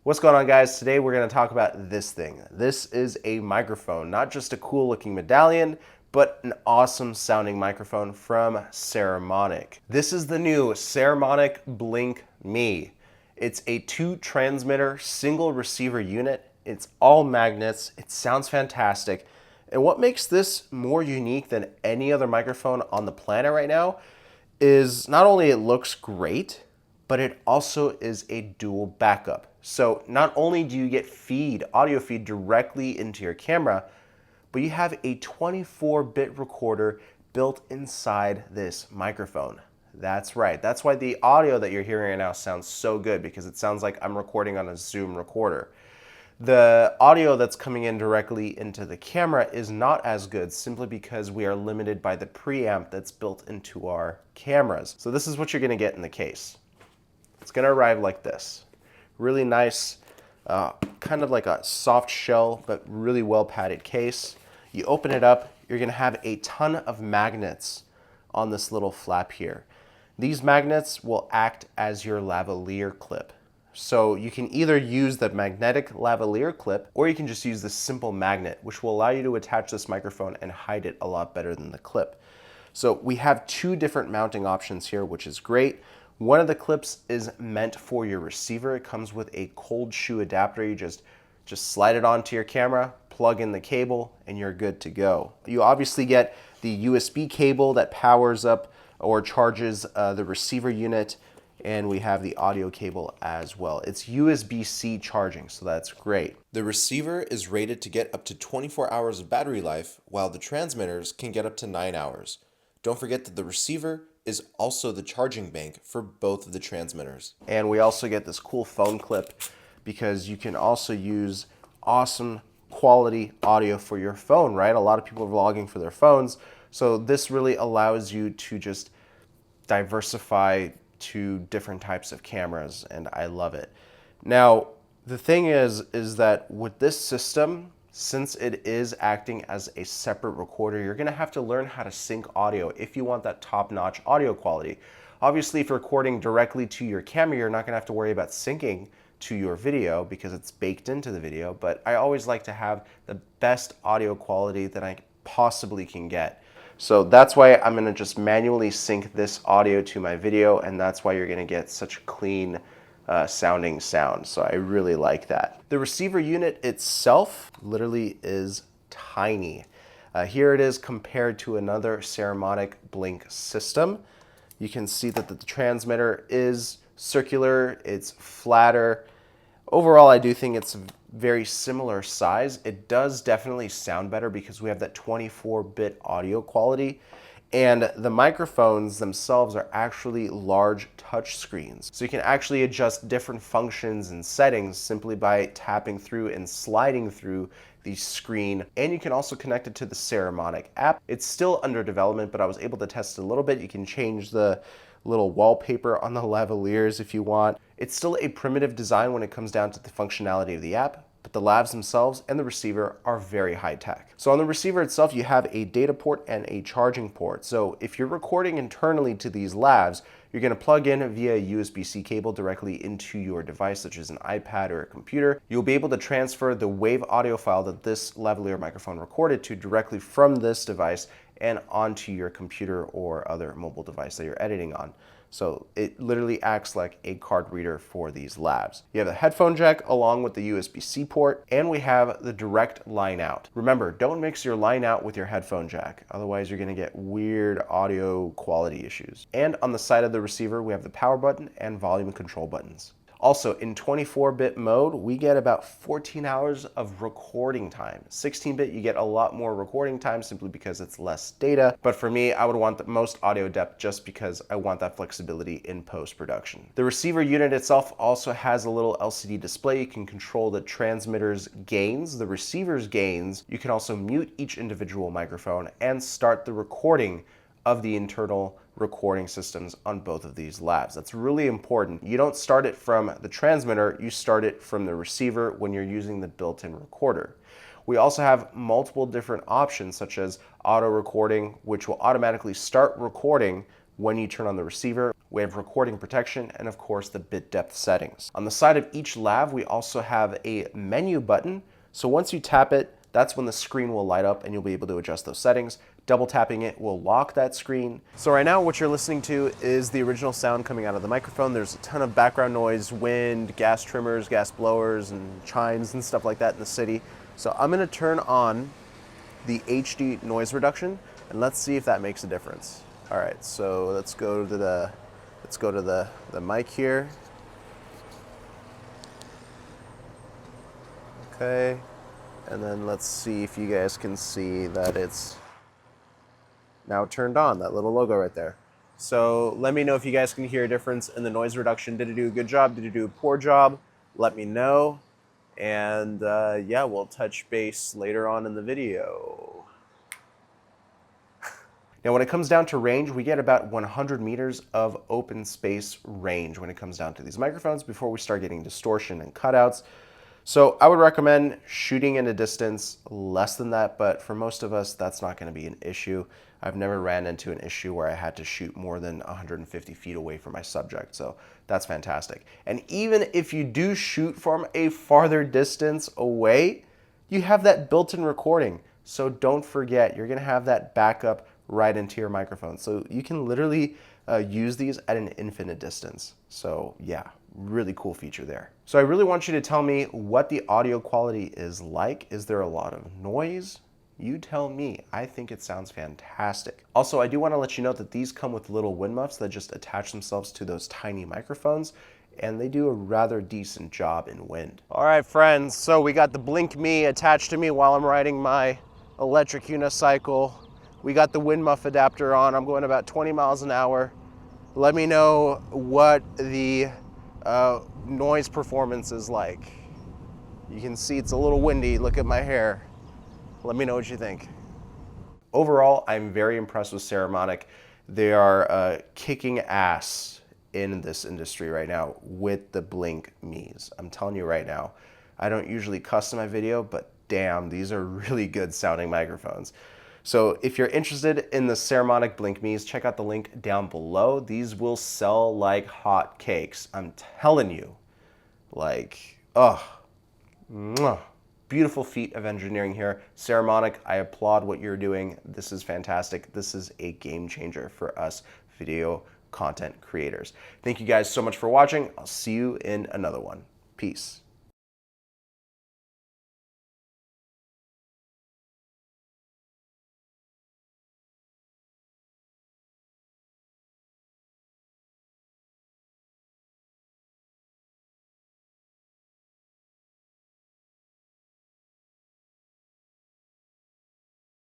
What's going on, guys? Today we're going to talk about this thing. This is a microphone, not just a cool looking medallion, but an awesome sounding microphone from Saramonic. This is the new Saramonic Blink Me. It's a 2 transmitter single receiver unit. It's all magnets. It sounds fantastic. And what makes this more unique than any other microphone on the planet right now is not only it looks great, but it also is a dual backup. So not only do you get audio feed directly into your camera, but you have a 24-bit recorder built inside this microphone. That's right. That's why the audio that you're hearing right now sounds so good, because it sounds like I'm recording on a Zoom recorder. The audio that's coming in directly into the camera is not as good, simply because we are limited by the preamp that's built into our cameras. So this is what you're going to get in the case. It's going to arrive like this. Really nice, kind of like a soft shell, but really well padded case. You open it up, you're going to have a ton of magnets on this little flap here. These magnets will act as your lavalier clip. So you can either use the magnetic lavalier clip, or you can just use the simple magnet, which will allow you to attach this microphone and hide it a lot better than the clip. So we have 2 different mounting options here, which is great. One of the clips is meant for your receiver. It comes with a cold shoe adapter. You just slide it onto your camera, plug in the cable, and you're good to go. You obviously get the USB cable that powers up or charges the receiver unit, and we have the audio cable as well. It's USB-C charging, so that's great. The receiver is rated to get up to 24 hours of battery life, while the transmitters can get up to 9 hours. Don't forget that the receiver is also the charging bank for both of the transmitters. And we also get this cool phone clip, because you can also use awesome quality audio for your phone, right? A lot of people are vlogging for their phones, so this really allows you to just diversify to different types of cameras, and I love it. Now, the thing is that with this system, since it is acting as a separate recorder, you're gonna have to learn how to sync audio if you want that top-notch audio quality. Obviously, if you're recording directly to your camera, you're not gonna have to worry about syncing to your video because it's baked into the video, but I always like to have the best audio quality that I possibly can get. So that's why I'm gonna just manually sync this audio to my video, and that's why you're gonna get such clean sounding sound. So I really like that. The receiver unit itself literally is tiny. Here it is compared to another Saramonic Blink system. You can see that the transmitter is circular, it's flatter. Overall, I do think it's very similar size. It does definitely sound better because we have that 24-bit audio quality. And the microphones themselves are actually large touch screens. So you can actually adjust different functions and settings simply by tapping through and sliding through the screen. And you can also connect it to the Saramonic app. It's still under development, but I was able to test it a little bit. You can change the little wallpaper on the lavaliers if you want. It's still a primitive design when it comes down to the functionality of the app, but the lavs themselves and the receiver are very high tech. So on the receiver itself, you have a data port and a charging port. So if you're recording internally to these lavs, you're going to plug in via a USB-C cable directly into your device, such as an iPad or a computer. You'll be able to transfer the wave audio file that this lavalier microphone recorded to directly from this device and onto your computer or other mobile device that you're editing on. So it literally acts like a card reader for these lavs. You have the headphone jack along with the USB-C port, and we have the direct line out. Remember, don't mix your line out with your headphone jack, otherwise you're gonna get weird audio quality issues. And on the side of the receiver, we have the power button and volume control buttons. Also, in 24-bit mode, we get about 14 hours of recording time. 16-bit, you get a lot more recording time simply because it's less data. But for me, I would want the most audio depth just because I want that flexibility in post-production. The receiver unit itself also has a little LCD display. You can control the transmitter's gains, the receiver's gains. You can also mute each individual microphone and start the recording of the internal recording systems on both of these lavs. That's really important. You don't start it from the transmitter, you start it from the receiver when you're using the built-in recorder. We also have multiple different options such as auto recording, which will automatically start recording when you turn on the receiver. We have recording protection and of course the bit depth settings. On the side of each lav, we also have a menu button. So once you tap it, that's when the screen will light up and you'll be able to adjust those settings. Double tapping it will lock that screen. So right now what you're listening to is the original sound coming out of the microphone. There's a ton of background noise, wind, gas trimmers, gas blowers, and chimes and stuff like that in the city. So I'm gonna turn on the HD noise reduction and let's see if that makes a difference. All right, so let's go to the mic here. Okay, and then let's see if you guys can see that it's now turned on, that little logo right there. So let me know if you guys can hear a difference in the noise reduction. Did it do a good job? Did it do a poor job? Let me know. And yeah, we'll touch base later on in the video. Now, when it comes down to range, we get about 100 meters of open space range when it comes down to these microphones before we start getting distortion and cutouts. So I would recommend shooting in a distance less than that, but for most of us, that's not going to be an issue. I've never ran into an issue where I had to shoot more than 150 feet away from my subject, so that's fantastic. And even if you do shoot from a farther distance away, you have that built-in recording. So don't forget, you're going to have that backup right into your microphone. So you can literally use these at an infinite distance. So yeah, really cool feature there. So I really want you to tell me what the audio quality is like. Is there a lot of noise? You tell me. I think it sounds fantastic. Also, I do want to let you know that these come with little wind muffs that just attach themselves to those tiny microphones, and they do a rather decent job in wind. All right, friends, so we got the Blink Me attached to me while I'm riding my electric unicycle. We got the wind muff adapter on. I'm going about 20 miles an hour. Let me know what the noise performance is like. You can see it's a little windy. Look at my hair. Let me know what you think. Overall, I'm very impressed with Saramonic. They are kicking ass in this industry right now with the Blink Me's. I'm telling you right now, I don't usually cuss in my video, but damn, these are really good sounding microphones. So if you're interested in the Saramonic Blink Me's, check out the link down below. These will sell like hot cakes. I'm telling you, like, mwah. Beautiful feat of engineering here. Saramonic, I applaud what you're doing. This is fantastic. This is a game changer for us video content creators. Thank you guys so much for watching. I'll see you in another one. Peace.